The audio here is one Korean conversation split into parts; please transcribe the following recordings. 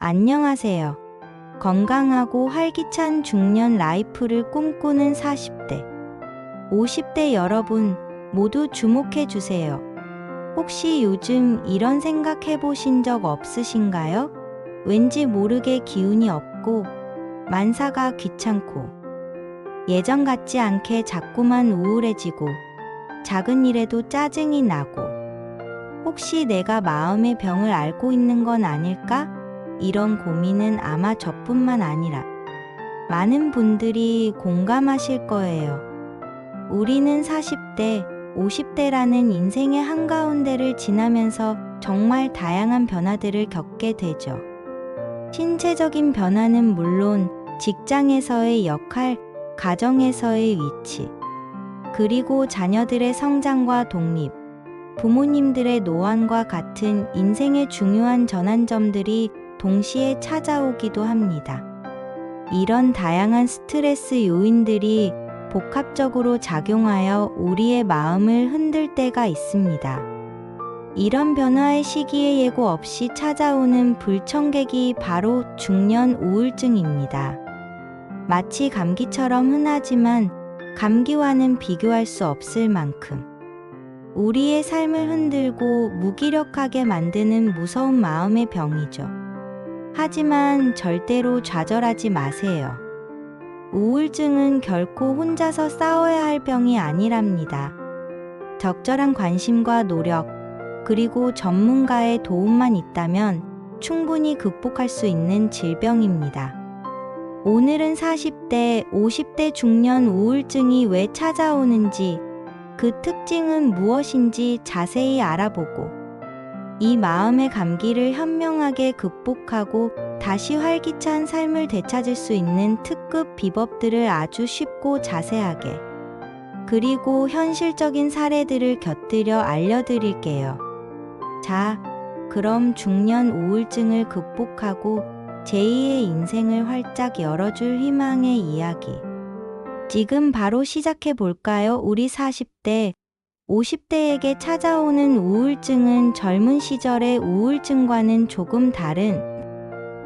안녕하세요. 건강하고 활기찬 중년 라이프를 꿈꾸는 40대, 50대 여러분 모두 주목해 주세요. 혹시 요즘 이런 생각 해보신 적 없으신가요? 왠지 모르게 기운이 없고 만사가 귀찮고 예전 같지 않게 자꾸만 우울해지고 작은 일에도 짜증이 나고 혹시 내가 마음의 병을 앓고 있는 건 아닐까? 이런 고민은 아마 저뿐만 아니라 많은 분들이 공감하실 거예요. 우리는 40대, 50대라는 인생의 한가운데를 지나면서 정말 다양한 변화들을 겪게 되죠. 신체적인 변화는 물론 직장에서의 역할, 가정에서의 위치, 그리고 자녀들의 성장과 독립, 부모님들의 노안과 같은 인생의 중요한 전환점들이 동시에 찾아오기도 합니다. 이런 다양한 스트레스 요인들이 복합적으로 작용하여 우리의 마음을 흔들 때가 있습니다. 이런 변화의 시기에 예고 없이 찾아오는 불청객이 바로 중년 우울증입니다. 마치 감기처럼 흔하지만 감기와는 비교할 수 없을 만큼 우리의 삶을 흔들고 무기력하게 만드는 무서운 마음의 병이죠. 하지만 절대로 좌절하지 마세요. 우울증은 결코 혼자서 싸워야 할 병이 아니랍니다. 적절한 관심과 노력, 그리고 전문가의 도움만 있다면 충분히 극복할 수 있는 질병입니다. 오늘은 40대, 50대 중년 우울증이 왜 찾아오는지, 그 특징은 무엇인지 자세히 알아보고 이 마음의 감기를 현명하게 극복하고 다시 활기찬 삶을 되찾을 수 있는 특급 비법들을 아주 쉽고 자세하게 그리고 현실적인 사례들을 곁들여 알려드릴게요. 자, 그럼 중년 우울증을 극복하고 제2의 인생을 활짝 열어줄 희망의 이야기. 지금 바로 시작해 볼까요? 우리 40대, 50대에게 찾아오는 우울증은 젊은 시절의 우울증과는 조금 다른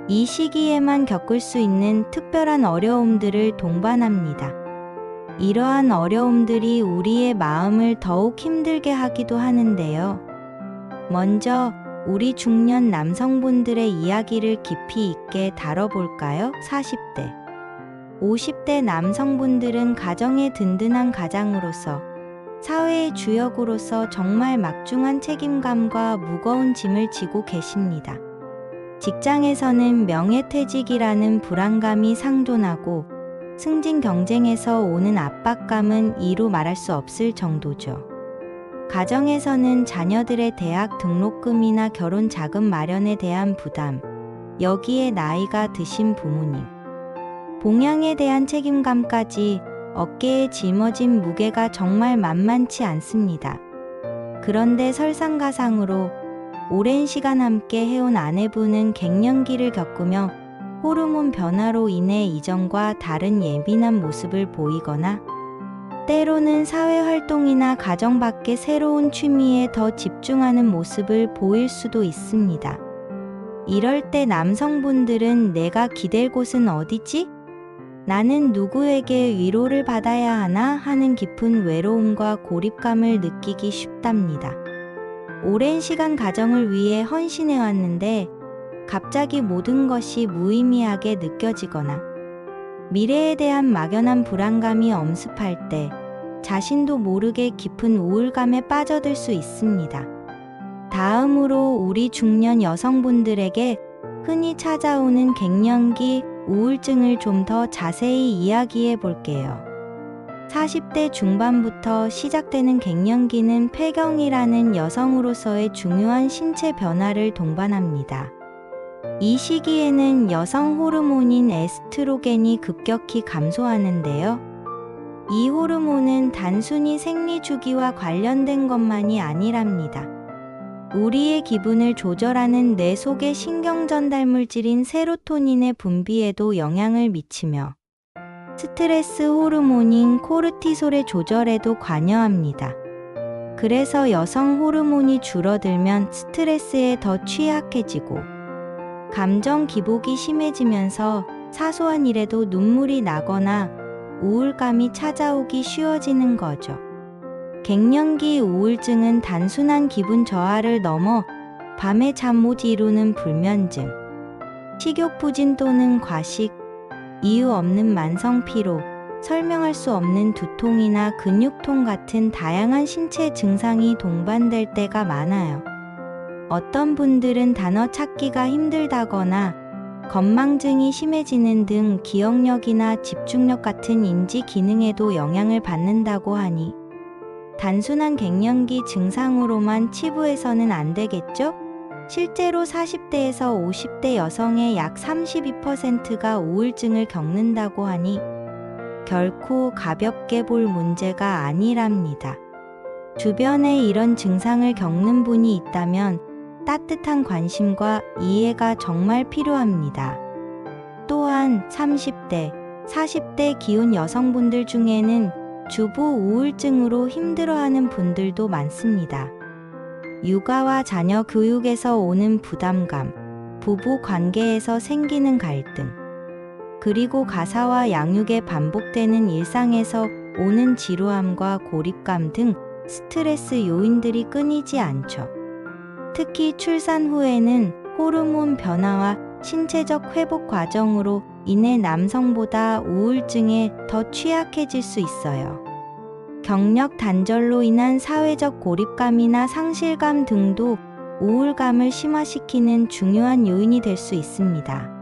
이 시기에만 겪을 수 있는 특별한 어려움들을 동반합니다. 이러한 어려움들이 우리의 마음을 더욱 힘들게 하기도 하는데요. 먼저 우리 중년 남성분들의 이야기를 깊이 있게 다뤄볼까요? 40대, 50대 남성분들은 가정의 든든한 가장으로서 사회의 주역으로서 정말 막중한 책임감과 무거운 짐을 지고 계십니다. 직장에서는 명예퇴직이라는 불안감이 상존하고 승진 경쟁에서 오는 압박감은 이루 말할 수 없을 정도죠. 가정에서는 자녀들의 대학 등록금이나 결혼 자금 마련에 대한 부담, 여기에 나이가 드신 부모님, 봉양에 대한 책임감까지 어깨에 짊어진 무게가 정말 만만치 않습니다. 그런데 설상가상으로 오랜 시간 함께 해온 아내분은 갱년기를 겪으며 호르몬 변화로 인해 이전과 다른 예민한 모습을 보이거나 때로는 사회활동이나 가정 밖의 새로운 취미에 더 집중하는 모습을 보일 수도 있습니다. 이럴 때 남성분들은 내가 기댈 곳은 어디지? 나는 누구에게 위로를 받아야 하나 하는 깊은 외로움과 고립감을 느끼기 쉽답니다. 오랜 시간 가정을 위해 헌신해 왔는데 갑자기 모든 것이 무의미하게 느껴지거나 미래에 대한 막연한 불안감이 엄습할 때 자신도 모르게 깊은 우울감에 빠져들 수 있습니다. 다음으로 우리 중년 여성분들에게 흔히 찾아오는 갱년기 우울증을 좀 더 자세히 이야기해 볼게요. 40대 중반부터 시작되는 갱년기는 폐경이라는 여성으로서의 중요한 신체 변화를 동반합니다. 이 시기에는 여성 호르몬인 에스트로겐이 급격히 감소하는데요. 이 호르몬은 단순히 생리 주기와 관련된 것만이 아니랍니다. 우리의 기분을 조절하는 뇌 속의 신경 전달 물질인 세로토닌의 분비에도 영향을 미치며 스트레스 호르몬인 코르티솔의 조절에도 관여합니다. 그래서 여성 호르몬이 줄어들면 스트레스에 더 취약해지고 감정 기복이 심해지면서 사소한 일에도 눈물이 나거나 우울감이 찾아오기 쉬워지는 거죠. 갱년기 우울증은 단순한 기분 저하를 넘어 밤에 잠 못 이루는 불면증, 식욕 부진 또는 과식, 이유 없는 만성 피로, 설명할 수 없는 두통이나 근육통 같은 다양한 신체 증상이 동반될 때가 많아요. 어떤 분들은 단어 찾기가 힘들다거나 건망증이 심해지는 등 기억력이나 집중력 같은 인지 기능에도 영향을 받는다고 하니 단순한 갱년기 증상으로만 치부해서는 안 되겠죠? 실제로 40대에서 50대 여성의 약 32%가 우울증을 겪는다고 하니 결코 가볍게 볼 문제가 아니랍니다. 주변에 이런 증상을 겪는 분이 있다면 따뜻한 관심과 이해가 정말 필요합니다. 또한 30대, 40대 기혼 여성분들 중에는 주부 우울증으로 힘들어하는 분들도 많습니다. 육아와 자녀 교육에서 오는 부담감, 부부 관계에서 생기는 갈등, 그리고 가사와 양육에 반복되는 일상에서 오는 지루함과 고립감 등 스트레스 요인들이 끊이지 않죠. 특히 출산 후에는 호르몬 변화와 신체적 회복 과정으로 인해 남성보다 우울증에 더 취약해질 수 있어요. 경력 단절로 인한 사회적 고립감이나 상실감 등도 우울감을 심화시키는 중요한 요인이 될 수 있습니다.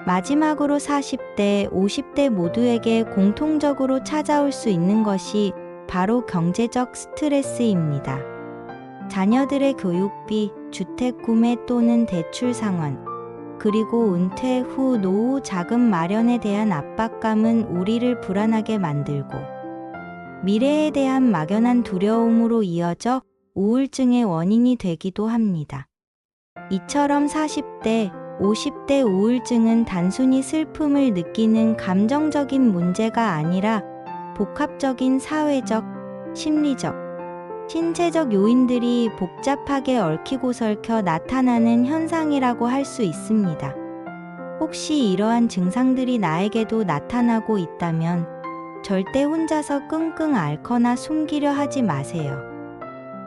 마지막으로 40대, 50대 모두에게 공통적으로 찾아올 수 있는 것이 바로 경제적 스트레스입니다. 자녀들의 교육비, 주택 구매 또는 대출 상환, 그리고 은퇴 후 노후 자금 마련에 대한 압박감은 우리를 불안하게 만들고 미래에 대한 막연한 두려움으로 이어져 우울증의 원인이 되기도 합니다. 이처럼 40대, 50대 우울증은 단순히 슬픔을 느끼는 감정적인 문제가 아니라 복합적인 사회적, 심리적, 신체적 요인들이 복잡하게 얽히고 설켜 나타나는 현상이라고 할 수 있습니다. 혹시 이러한 증상들이 나에게도 나타나고 있다면 절대 혼자서 끙끙 앓거나 숨기려 하지 마세요.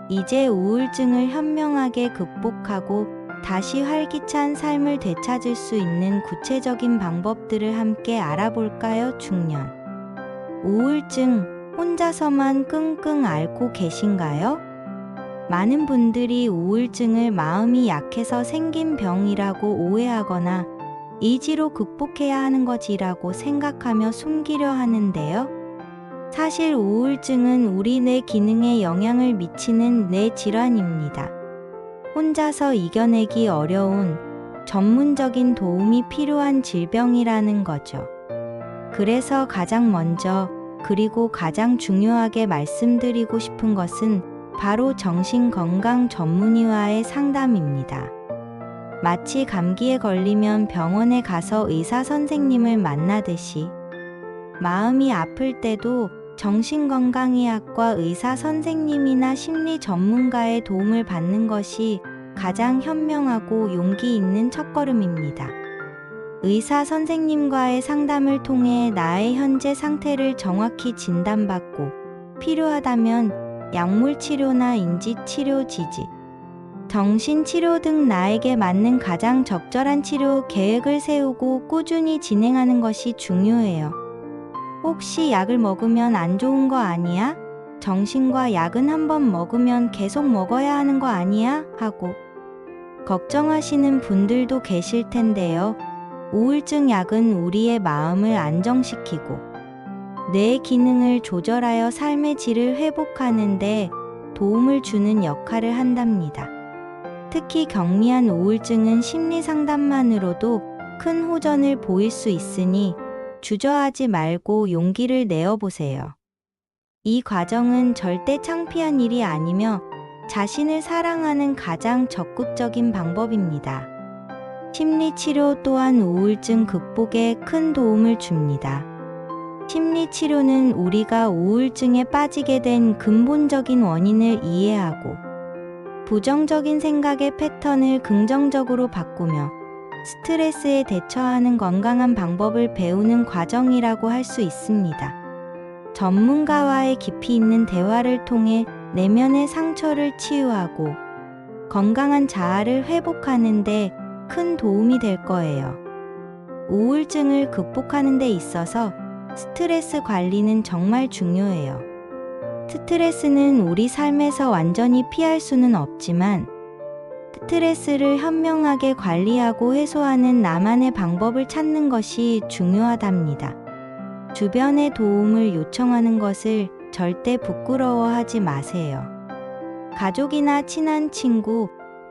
이제 우울증을 현명하게 극복하고 다시 활기찬 삶을 되찾을 수 있는 구체적인 방법들을 함께 알아볼까요? 중년 우울증 혼자서만 끙끙 앓고 계신가요? 많은 분들이 우울증을 마음이 약해서 생긴 병이라고 오해하거나 의지로 극복해야 하는 것이라고 생각하며 숨기려 하는데요. 사실 우울증은 우리 뇌 기능에 영향을 미치는 뇌 질환입니다. 혼자서 이겨내기 어려운 전문적인 도움이 필요한 질병이라는 거죠. 그래서 가장 먼저 그리고 가장 중요하게 말씀드리고 싶은 것은 바로 정신건강 전문의와의 상담입니다. 마치 감기에 걸리면 병원에 가서 의사 선생님을 만나듯이 마음이 아플 때도 정신건강의학과 의사 선생님이나 심리 전문가의 도움을 받는 것이 가장 현명하고 용기 있는 첫걸음입니다. 의사 선생님과의 상담을 통해 나의 현재 상태를 정확히 진단받고 필요하다면 약물 치료나 인지 치료 지지, 정신치료 등 나에게 맞는 가장 적절한 치료 계획을 세우고 꾸준히 진행하는 것이 중요해요. 혹시 약을 먹으면 안 좋은 거 아니야? 정신과 약은 한번 먹으면 계속 먹어야 하는 거 아니야? 하고 걱정하시는 분들도 계실 텐데요. 우울증 약은 우리의 마음을 안정시키고 뇌 기능을 조절하여 삶의 질을 회복하는 데 도움을 주는 역할을 한답니다. 특히 경미한 우울증은 심리 상담만으로도 큰 호전을 보일 수 있으니 주저하지 말고 용기를 내어보세요. 이 과정은 절대 창피한 일이 아니며 자신을 사랑하는 가장 적극적인 방법입니다. 심리치료 또한 우울증 극복에 큰 도움을 줍니다. 심리치료는 우리가 우울증에 빠지게 된 근본적인 원인을 이해하고 부정적인 생각의 패턴을 긍정적으로 바꾸며 스트레스에 대처하는 건강한 방법을 배우는 과정이라고 할 수 있습니다. 전문가와의 깊이 있는 대화를 통해 내면의 상처를 치유하고 건강한 자아를 회복하는 데 큰 도움이 될 거예요. 우울증을 극복하는 데 있어서 스트레스 관리는 정말 중요해요. 스트레스는 우리 삶에서 완전히 피할 수는 없지만 스트레스를 현명하게 관리하고 해소하는 나만의 방법을 찾는 것이 중요하답니다. 주변의 도움을 요청하는 것을 절대 부끄러워하지 마세요. 가족이나 친한 친구,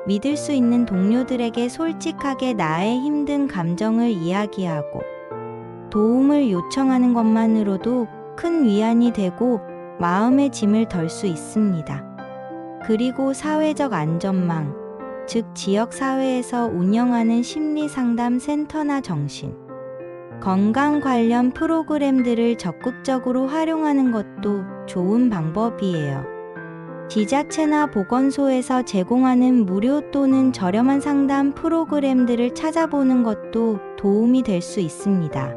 믿을 수 있는 동료들에게 솔직하게 나의 힘든 감정을 이야기하고 도움을 요청하는 것만으로도 큰 위안이 되고 마음의 짐을 덜 수 있습니다. 그리고 사회적 안전망, 즉 지역사회에서 운영하는 심리상담 센터나 정신, 건강 관련 프로그램들을 적극적으로 활용하는 것도 좋은 방법이에요. 지자체나 보건소에서 제공하는 무료 또는 저렴한 상담 프로그램들을 찾아보는 것도 도움이 될 수 있습니다.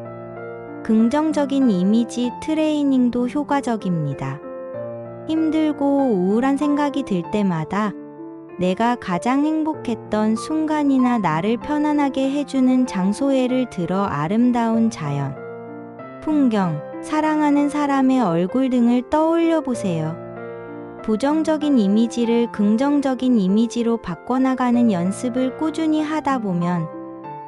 긍정적인 이미지 트레이닝도 효과적입니다. 힘들고 우울한 생각이 들 때마다 내가 가장 행복했던 순간이나 나를 편안하게 해주는 장소 예를 들어 아름다운 자연, 풍경, 사랑하는 사람의 얼굴 등을 떠올려 보세요. 부정적인 이미지를 긍정적인 이미지로 바꿔나가는 연습을 꾸준히 하다 보면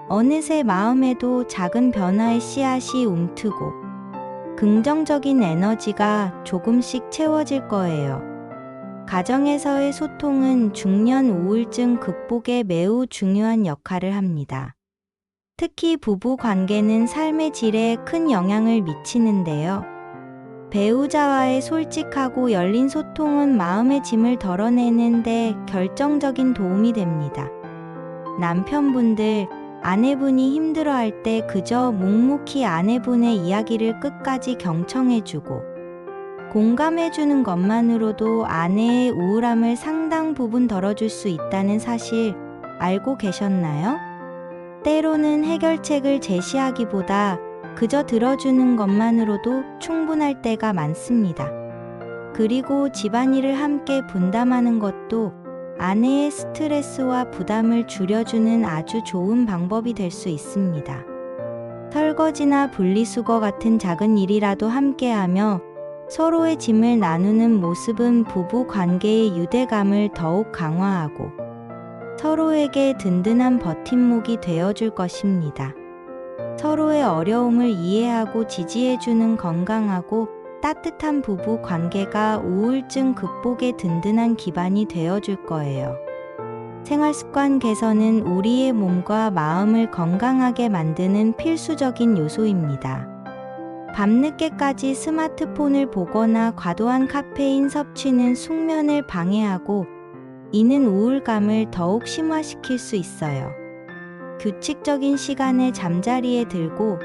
어느새 마음에도 작은 변화의 씨앗이 움트고 긍정적인 에너지가 조금씩 채워질 거예요. 가정에서의 소통은 중년 우울증 극복에 매우 중요한 역할을 합니다. 특히 부부 관계는 삶의 질에 큰 영향을 미치는데요. 배우자와의 솔직하고 열린 소통은 마음의 짐을 덜어내는 데 결정적인 도움이 됩니다. 남편분들, 아내분이 힘들어할 때 그저 묵묵히 아내분의 이야기를 끝까지 경청해주고 공감해주는 것만으로도 아내의 우울함을 상당 부분 덜어줄 수 있다는 사실 알고 계셨나요? 때로는 해결책을 제시하기보다 그저 들어주는 것만으로도 충분할 때가 많습니다. 그리고 집안일을 함께 분담하는 것도 아내의 스트레스와 부담을 줄여주는 아주 좋은 방법이 될 수 있습니다. 설거지나 분리수거 같은 작은 일이라도 함께하며 서로의 짐을 나누는 모습은 부부 관계의 유대감을 더욱 강화하고 서로에게 든든한 버팀목이 되어줄 것입니다. 서로의 어려움을 이해하고 지지해주는 건강하고 따뜻한 부부 관계가 우울증 극복의 든든한 기반이 되어줄 거예요. 생활습관 개선은 우리의 몸과 마음을 건강하게 만드는 필수적인 요소입니다. 밤늦게까지 스마트폰을 보거나 과도한 카페인 섭취는 숙면을 방해하고 이는 우울감을 더욱 심화시킬 수 있어요. 규칙적인 시간에 잠자리에 들고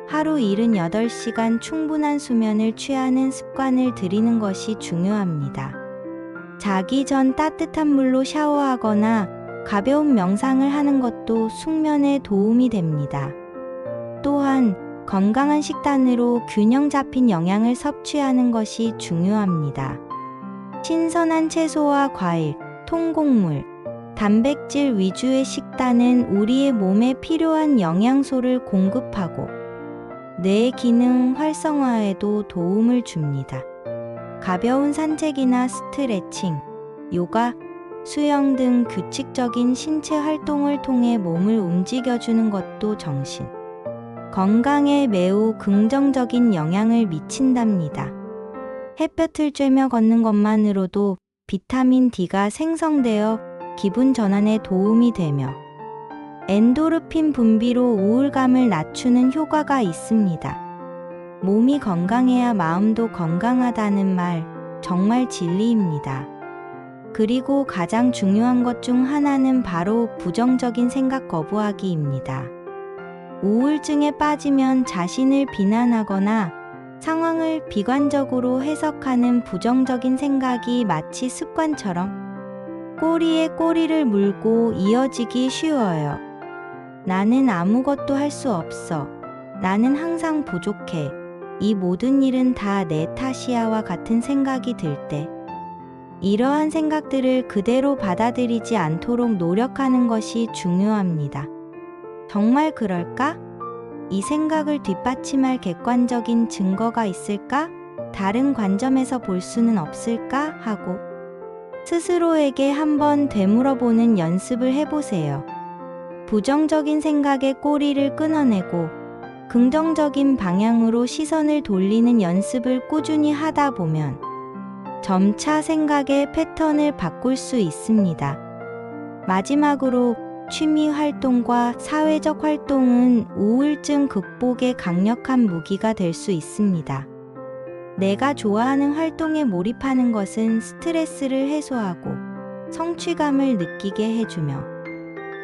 하루 78시간 충분한 수면을 취하는 습관을 들이는 것이 중요합니다. 자기 전 따뜻한 물로 샤워하거나 가벼운 명상을 하는 것도 숙면에 도움이 됩니다. 또한 건강한 식단으로 균형 잡힌 영양을 섭취하는 것이 중요합니다. 신선한 채소와 과일, 통곡물, 단백질 위주의 식단은 우리의 몸에 필요한 영양소를 공급하고 뇌의 기능 활성화에도 도움을 줍니다. 가벼운 산책이나 스트레칭, 요가, 수영 등 규칙적인 신체 활동을 통해 몸을 움직여주는 것도 정신, 건강에 매우 긍정적인 영향을 미친답니다. 햇볕을 쬐며 걷는 것만으로도 비타민 D가 생성되어 기분 전환에 도움이 되며 엔도르핀 분비로 우울감을 낮추는 효과가 있습니다. 몸이 건강해야 마음도 건강하다는 말 정말 진리입니다. 그리고 가장 중요한 것 중 하나는 바로 부정적인 생각 거부하기입니다. 우울증에 빠지면 자신을 비난하거나 상황을 비관적으로 해석하는 부정적인 생각이 마치 습관처럼 꼬리에 꼬리를 물고 이어지기 쉬워요. 나는 아무것도 할 수 없어. 나는 항상 부족해. 이 모든 일은 다 내 탓이야와 같은 생각이 들 때, 이러한 생각들을 그대로 받아들이지 않도록 노력하는 것이 중요합니다. 정말 그럴까? 이 생각을 뒷받침할 객관적인 증거가 있을까? 다른 관점에서 볼 수는 없을까? 하고 스스로에게 한번 되물어보는 연습을 해보세요. 부정적인 생각의 꼬리를 끊어내고 긍정적인 방향으로 시선을 돌리는 연습을 꾸준히 하다 보면 점차 생각의 패턴을 바꿀 수 있습니다. 마지막으로 취미 활동과 사회적 활동은 우울증 극복에 강력한 무기가 될 수 있습니다. 내가 좋아하는 활동에 몰입하는 것은 스트레스를 해소하고 성취감을 느끼게 해주며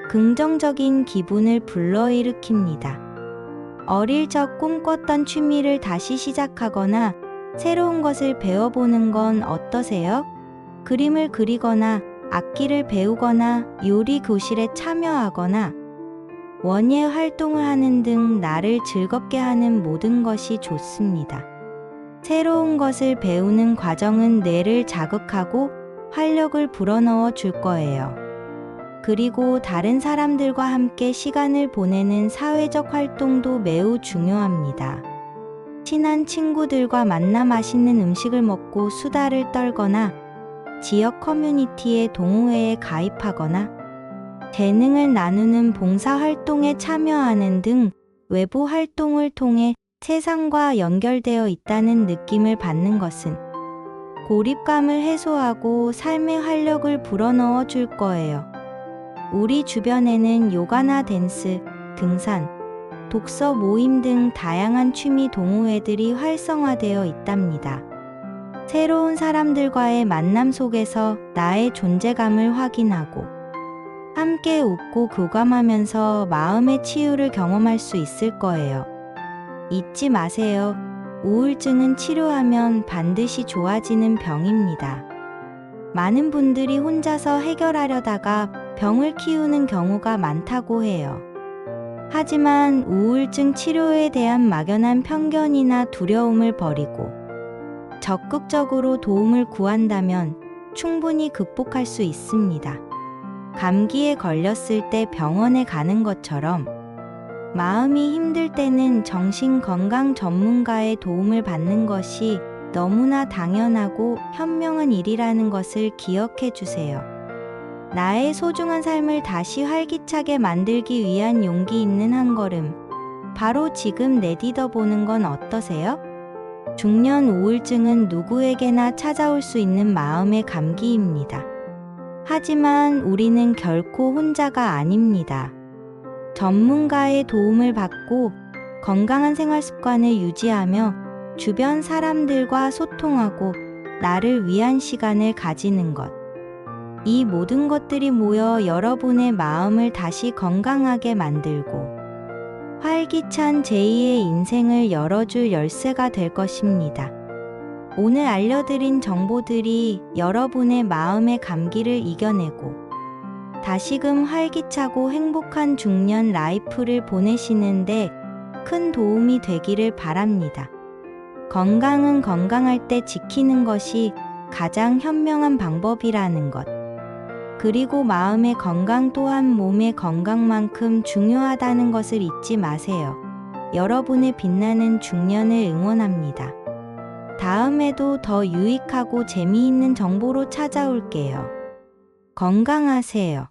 긍정적인 기분을 불러일으킵니다. 어릴 적 꿈꿨던 취미를 다시 시작하거나 새로운 것을 배워보는 건 어떠세요? 그림을 그리거나 악기를 배우거나 요리 교실에 참여하거나 원예 활동을 하는 등 나를 즐겁게 하는 모든 것이 좋습니다. 새로운 것을 배우는 과정은 뇌를 자극하고 활력을 불어넣어 줄 거예요. 그리고 다른 사람들과 함께 시간을 보내는 사회적 활동도 매우 중요합니다. 친한 친구들과 만나 맛있는 음식을 먹고 수다를 떨거나 지역 커뮤니티의 동호회에 가입하거나 재능을 나누는 봉사활동에 참여하는 등 외부 활동을 통해 세상과 연결되어 있다는 느낌을 받는 것은 고립감을 해소하고 삶의 활력을 불어넣어 줄 거예요. 우리 주변에는 요가나 댄스, 등산, 독서 모임 등 다양한 취미 동호회들이 활성화되어 있답니다. 새로운 사람들과의 만남 속에서 나의 존재감을 확인하고 함께 웃고 교감하면서 마음의 치유를 경험할 수 있을 거예요. 잊지 마세요. 우울증은 치료하면 반드시 좋아지는 병입니다. 많은 분들이 혼자서 해결하려다가 병을 키우는 경우가 많다고 해요. 하지만 우울증 치료에 대한 막연한 편견이나 두려움을 버리고 적극적으로 도움을 구한다면 충분히 극복할 수 있습니다. 감기에 걸렸을 때 병원에 가는 것처럼 마음이 힘들 때는 정신건강 전문가의 도움을 받는 것이 너무나 당연하고 현명한 일이라는 것을 기억해 주세요. 나의 소중한 삶을 다시 활기차게 만들기 위한 용기 있는 한 걸음, 바로 지금 내디뎌 보는 건 어떠세요? 중년 우울증은 누구에게나 찾아올 수 있는 마음의 감기입니다. 하지만 우리는 결코 혼자가 아닙니다. 전문가의 도움을 받고 건강한 생활 습관을 유지하며 주변 사람들과 소통하고 나를 위한 시간을 가지는 것. 이 모든 것들이 모여 여러분의 마음을 다시 건강하게 만들고 활기찬 제2의 인생을 열어줄 열쇠가 될 것입니다. 오늘 알려드린 정보들이 여러분의 마음의 감기를 이겨내고 다시금 활기차고 행복한 중년 라이프를 보내시는데 큰 도움이 되기를 바랍니다. 건강은 건강할 때 지키는 것이 가장 현명한 방법이라는 것. 그리고 마음의 건강 또한 몸의 건강만큼 중요하다는 것을 잊지 마세요. 여러분의 빛나는 중년을 응원합니다. 다음에도 더 유익하고 재미있는 정보로 찾아올게요. 건강하세요.